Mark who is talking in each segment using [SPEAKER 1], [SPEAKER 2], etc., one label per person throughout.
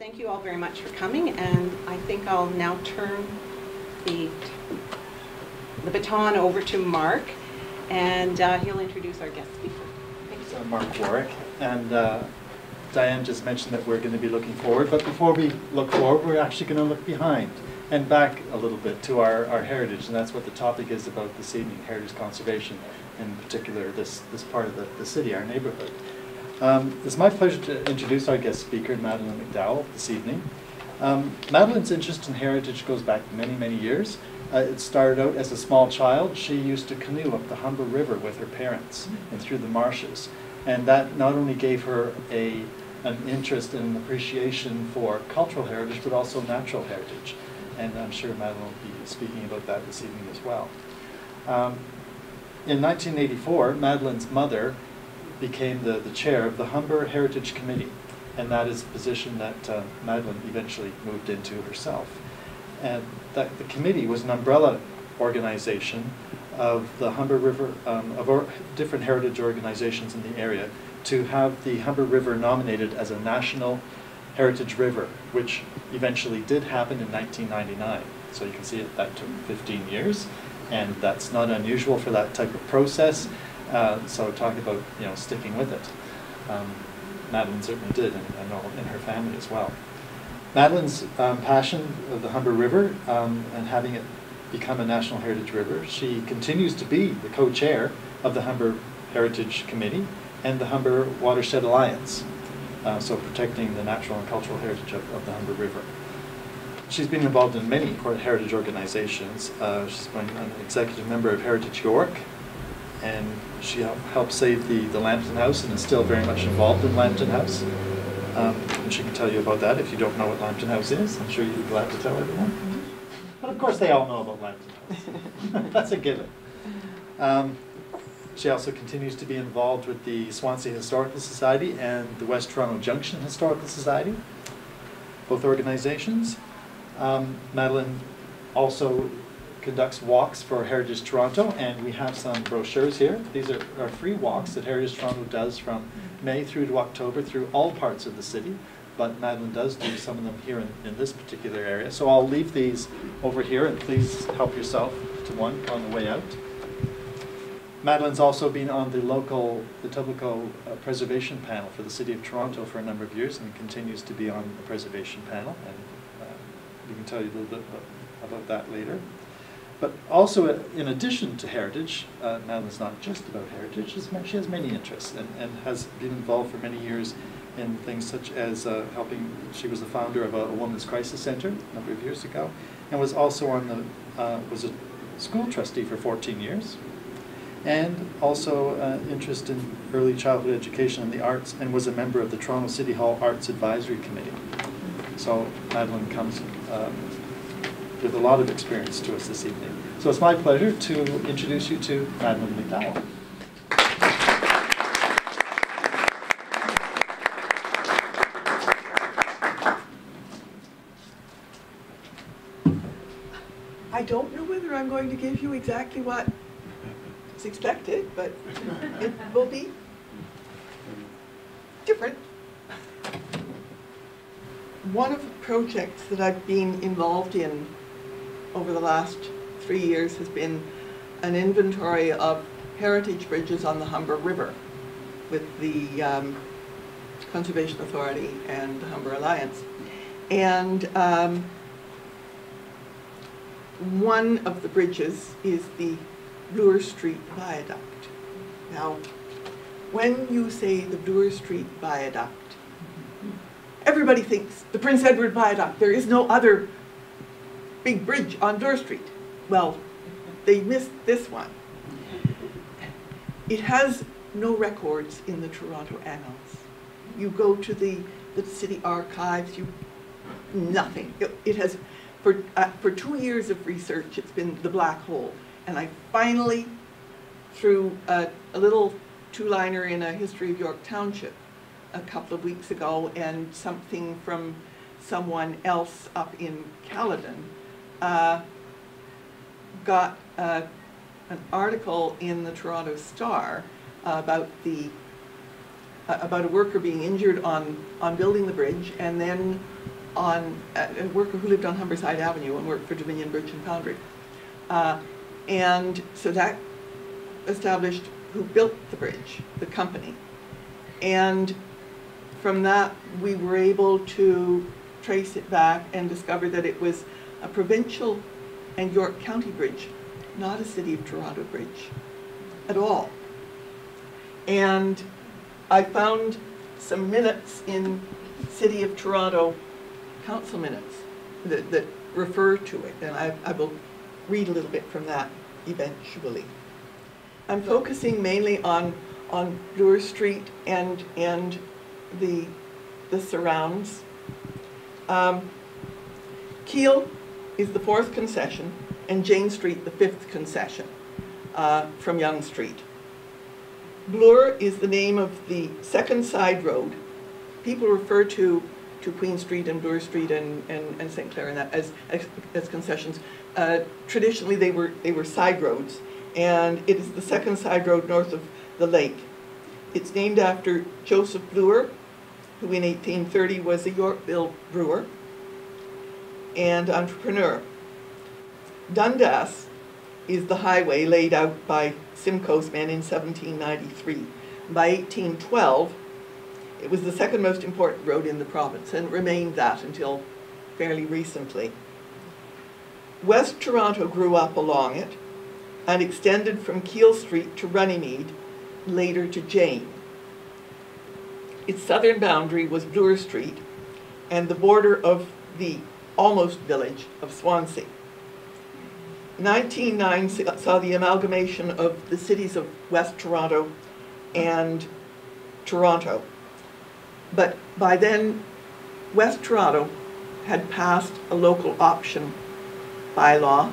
[SPEAKER 1] Thank you all very much for coming, and I think I'll now turn the baton over to Mark, and he'll introduce our guest speaker. Thanks.
[SPEAKER 2] I'm Mark Warwick, and Diane just mentioned that we're going to be looking forward, but before we look forward, we're actually going to look behind and back a little bit to our heritage, and that's what the topic is about this evening, heritage conservation, in particular this part of the city, our neighborhood. It's my pleasure to introduce our guest speaker, Madeleine McDowell, this evening. Madeleine's interest in heritage goes back many, many years. It started out as a small child. She used to canoe up the Humber River with her parents and through the marshes. And that not only gave her an interest and an appreciation for cultural heritage, but also natural heritage. And I'm sure Madeleine will be speaking about that this evening as well. In 1984, Madeleine's mother became the chair of the Humber Heritage Committee, and that is a position that Madeleine eventually moved into herself. And the committee was an umbrella organization of the Humber River, different heritage organizations in the area, to have the Humber River nominated as a national heritage river, which eventually did happen in 1999. So you can see that took 15 years, and that's not unusual for that type of process. So talk about sticking with it. Madeleine certainly did, and I know in her family as well. Madeleine's passion of the Humber River and having it become a National Heritage River, she continues to be the co-chair of the Humber Heritage Committee and the Humber Watershed Alliance, so protecting the natural and cultural heritage of the Humber River. She's been involved in many heritage organizations. She's been an executive member of Heritage York, and she helped save the Lambton House and is still very much involved in Lambton House. And she can tell you about that if you don't know what Lambton House is. I'm sure you'd be glad to tell everyone. But of course they all know about Lambton House. That's a given. She also continues to be involved with the Swansea Historical Society and the West Toronto Junction Historical Society, both organizations. Madeleine also conducts walks for Heritage Toronto, and we have some brochures here. These are free walks that Heritage Toronto does from May through to October through all parts of the city, but Madeleine does do some of them here in this particular area. So I'll leave these over here, and please help yourself to one on the way out. Madeleine's also been on the Etobicoke Preservation Panel for the City of Toronto for a number of years, and continues to be on the Preservation Panel, and we can tell you a little bit about that later. But also, in addition to heritage, Madeleine's not just about heritage. She has many interests and has been involved for many years in things such as helping. She was the founder of a women's crisis center a number of years ago, and was also on was a school trustee for 14 years, and also interest in early childhood education and the arts, and was a member of the Toronto City Hall Arts Advisory Committee. So Madeleine comes with a lot of experience to us this evening. So it's my pleasure to introduce you to Madeleine McDowell.
[SPEAKER 3] I don't know whether I'm going to give you exactly what is expected, but it will be different. One of the projects that I've been involved in over the last 3 years has been an inventory of heritage bridges on the Humber River with the Conservation Authority and the Humber Alliance. And one of the bridges is the Bloor Street Viaduct. Now, when you say the Bloor Street Viaduct, everybody thinks the Prince Edward Viaduct. There is no other big bridge on Bloor Street. Well, they missed this one. It has no records in the Toronto Annals. You go to the city archives, nothing. It has, for 2 years of research, it's been the black hole. And I finally, through a little two-liner in a history of York Township a couple of weeks ago, and something from someone else up in Caledon, got an article in the Toronto Star about a worker being injured on building the bridge, and then a worker who lived on Humberside Avenue and worked for Dominion Bridge and Foundry. And so that established who built the bridge, the company. And from that, we were able to trace it back and discover that it was a provincial and York County bridge, not a City of Toronto bridge at all. And I found some minutes in City of Toronto council minutes that refer to it, and I will read a little bit from that eventually. I'm focusing mainly on Bloor Street and the surrounds. Keele is the 4th concession, and Jane Street the 5th concession from Yonge Street. Bloor is the name of the 2nd side road. People refer to Queen Street and Bloor Street and St. Clair and that as concessions. Traditionally, they were side roads, and it is the 2nd side road north of the lake. It's named after Joseph Bloor, who in 1830 was a Yorkville brewer and entrepreneur. Dundas is the highway laid out by Simcoe's men in 1793. By 1812, it was the 2nd most important road in the province, and remained that until fairly recently. West Toronto grew up along it and extended from Keele Street to Runnymede, later to Jane. Its southern boundary was Bloor Street and the border of the almost village of Swansea. 1909 saw the amalgamation of the cities of West Toronto and Toronto. But by then, West Toronto had passed a local option bylaw,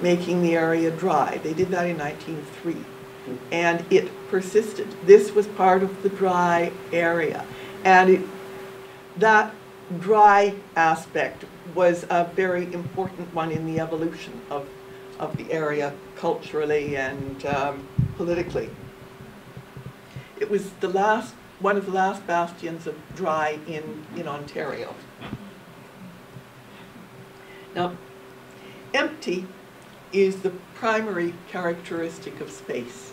[SPEAKER 3] making the area dry. They did that in 1903, and it persisted. This was part of the dry area, and that dry aspect was a very important one in the evolution of the area culturally and politically. It was one of the last bastions of dry in Ontario. Now, empty is the primary characteristic of space.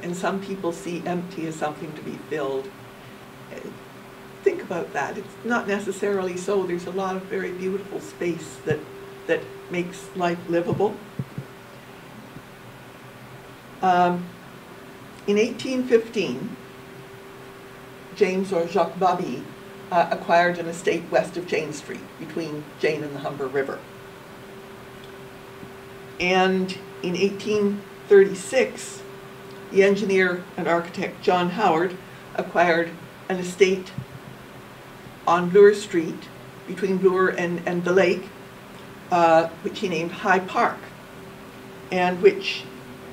[SPEAKER 3] And some people see empty as something to be filled. Think about that. It's not necessarily so. There's a lot of very beautiful space that makes life livable. In 1815, James or Jacques Babby acquired an estate west of Jane Street, between Jane and the Humber River. And in 1836, the engineer and architect John Howard acquired an estate on Bloor Street, between Bloor and the lake, which he named High Park, and which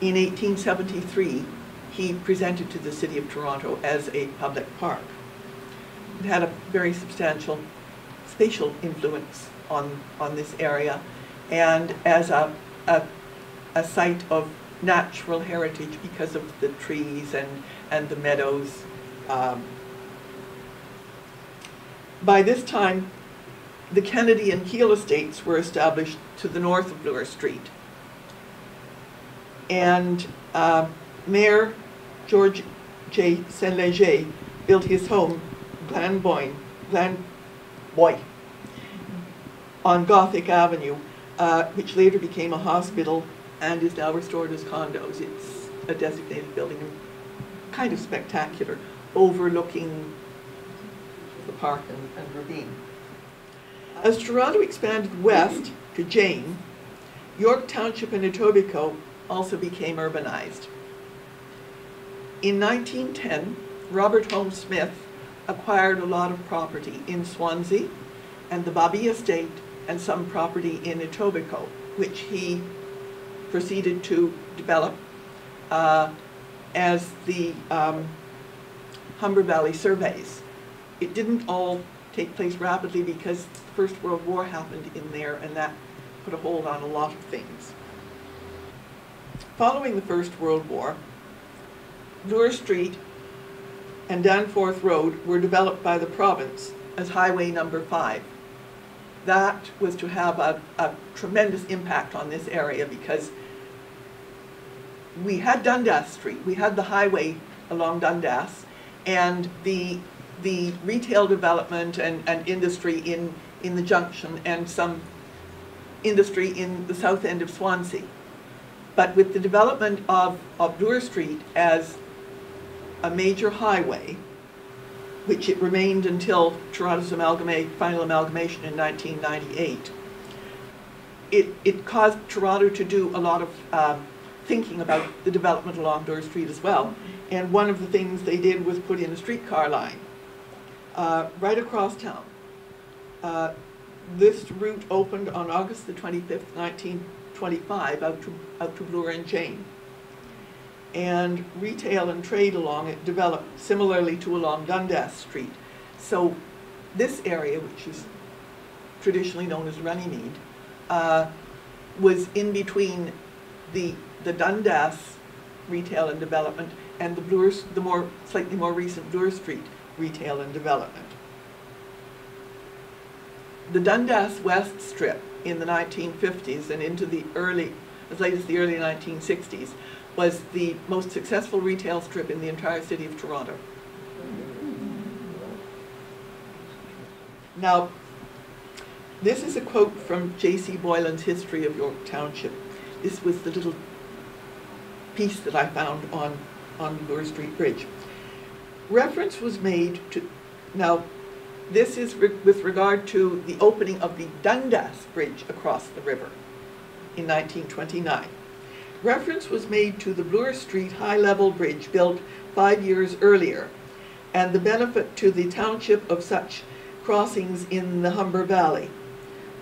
[SPEAKER 3] in 1873 he presented to the City of Toronto as a public park. It had a very substantial spatial influence on this area, and as a site of natural heritage because of the trees and the meadows. By this time, the Kennedy and Keele estates were established to the north of Bloor Street. And Mayor George J. Saint-Léger built his home, Glanboy, on Gothic Avenue, which later became a hospital and is now restored as condos. It's a designated building, kind of spectacular, overlooking the park and ravine. As Toronto expanded west to Jane, York Township and Etobicoke also became urbanized. In 1910, Robert Holmes Smith acquired a lot of property in Swansea and the Babby estate and some property in Etobicoke, which he proceeded to develop as the Humber Valley surveys. It didn't all take place rapidly because the First World War happened in there, and that put a hold on a lot of things. Following the First World War, Bloor Street and Danforth Road were developed by the province as Highway number 5. That was to have a tremendous impact on this area because we had Dundas Street, we had the highway along Dundas, and the retail development and industry in the junction, and some industry in the south end of Swansea. But with the development of Bloor Street as a major highway, which it remained until Toronto's final amalgamation in 1998, it caused Toronto to do a lot of thinking about the development along Bloor Street as well. And one of the things they did was put in a streetcar line right across town. This route opened on August the 25th, 1925, out to Bloor and Jane. And retail and trade along it developed similarly to along Dundas Street. So this area, which is traditionally known as Runnymede, was in between the Dundas retail and development and the slightly more recent Bloor Street retail and development. The Dundas West Strip in the 1950s and into as late as the early 1960s was the most successful retail strip in the entire city of Toronto. Now, this is a quote from J.C. Boylan's History of York Township. This was the little piece that I found on Bloor Street Bridge. Reference was made to, now this is with regard to the opening of the Dundas Bridge across the river in 1929. Reference was made to the Bloor Street high-level bridge built 5 years earlier and the benefit to the township of such crossings in the Humber Valley.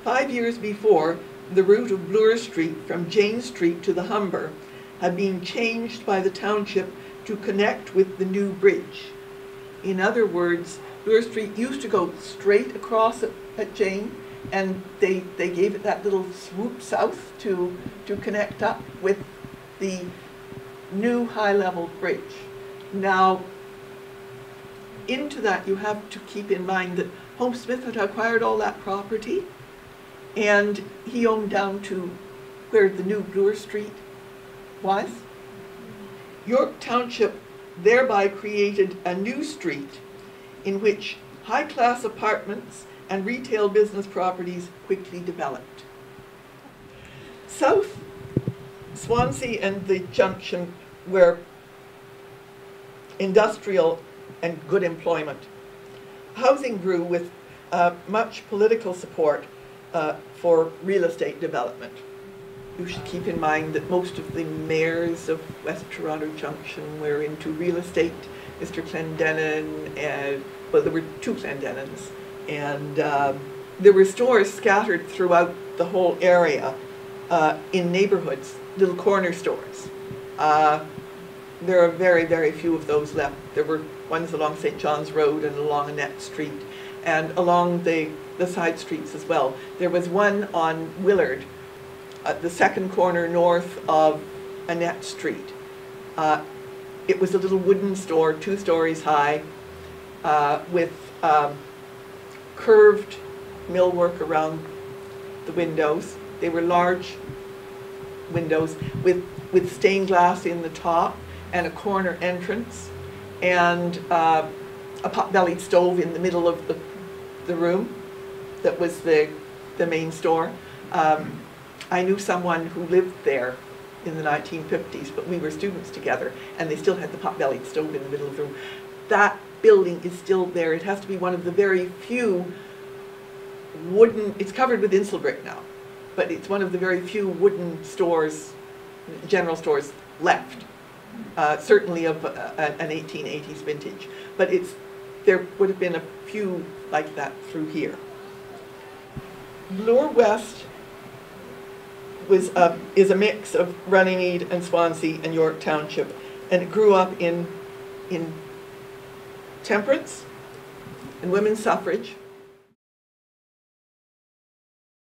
[SPEAKER 3] 5 years before, the route of Bloor Street from Jane Street to the Humber had been changed by the township to connect with the new bridge. In other words, Bloor Street used to go straight across at Jane, and they gave it that little swoop south to connect up with the new high-level bridge. Now, into that you have to keep in mind that Holmes Smith had acquired all that property, and he owned down to where the new Bloor Street was. York Township thereby created a new street in which high-class apartments and retail business properties quickly developed. South Swansea and the junction were industrial and good employment. Housing grew with much political support for real estate development. You should keep in mind that most of the mayors of West Toronto Junction were into real estate. Mr. Clendenin, and well, there were 2 Clendenins, and there were stores scattered throughout the whole area in neighborhoods, little corner stores. There are very, very few of those left. There were ones along St. John's Road and along Annette Street, and along the side streets as well. There was one on Willard, at the second corner north of Annette Street. It was a little wooden store, 2 stories high, with curved millwork around the windows. They were large windows with stained glass in the top and a corner entrance, and a pot-bellied stove in the middle of the room that was the main store. I knew someone who lived there in the 1950s, but we were students together, and they still had the pot-bellied stove in the middle of the room. That building is still there. It has to be one of the very few wooden, it's covered with insul brick now, but it's one of the very few wooden stores, general stores left, certainly of an 1880s vintage. But there would have been a few like that through here. Bloor West is a mix of Runnymede and Swansea and York Township, and it grew up in temperance and women's suffrage